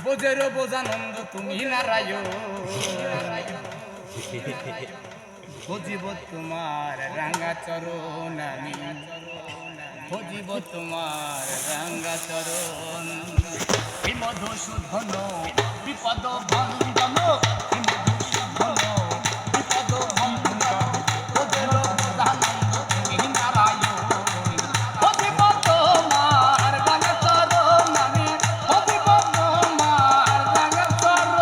বোঝেরও বোঝানন্দ তুমি নারায়ণ ভজিব তোমার রাঙ্গা চরণ আমি ভজিব তোমার রাঙ্গা চরণ মধুসূদন বিপদ ভঞ্জন মধুসূদন বিপদ ভঞ্জন বোঝেরও বোঝানন্দ তুমি নারায়ণ ভজিব তোমার রাঙ্গা চরণ আমি ভজিব তোমার রাঙ্গা চরণ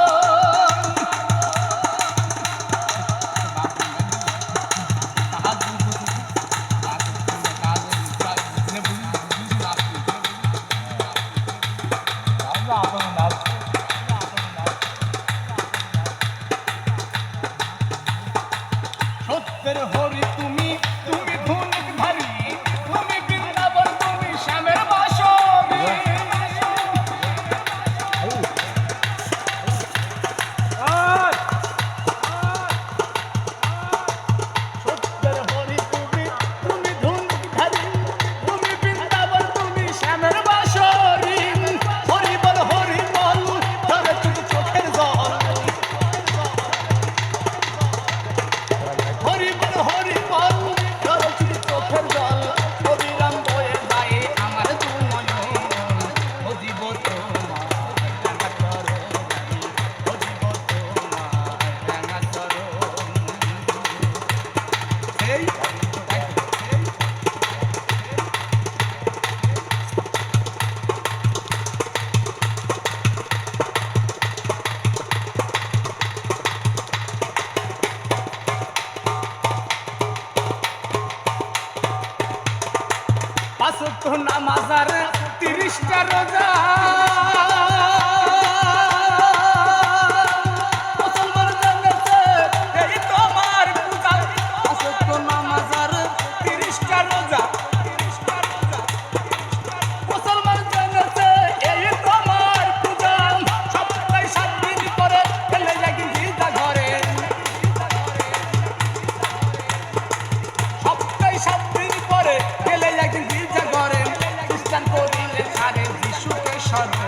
সত্যের হরি তুমি তুমি ধনুক ধারী তুমি বৃন্দাবন তুমি শ্যামের বাসরী সত্যের হরি তুমি তুমি ধনুক ধারী তুমি বৃন্দাবন তুমি শ্যামের বাসরী হরি বল ধরে তুমি চোখের জল হরি বল ধরে তুমি চোখের জল অবিরাম বয়ে যায় আমার দুনয়ন ভজিব তোমার রাঙা চরণ ভজিব তোমার রাঙা চরণ এই পাঁচ ওয়াক্ত নামাজ আর 30টা রোজা মুসলমান জানেছে এই তোমার পূজা পাঁচ ওয়াক্ত নামাজ আর 30টা রোজা মুসলমান জানেছে এই তোমার পূজা সপ্তাহে 7 দিন করে ফেলে লাগি গির্জা ঘরে সপ্তাহে 7 দিন করে ফেলে লাগি গির্জা ঘরে খ্রিস্টান করিলে ছাড়ে যিশুকে স্মরণ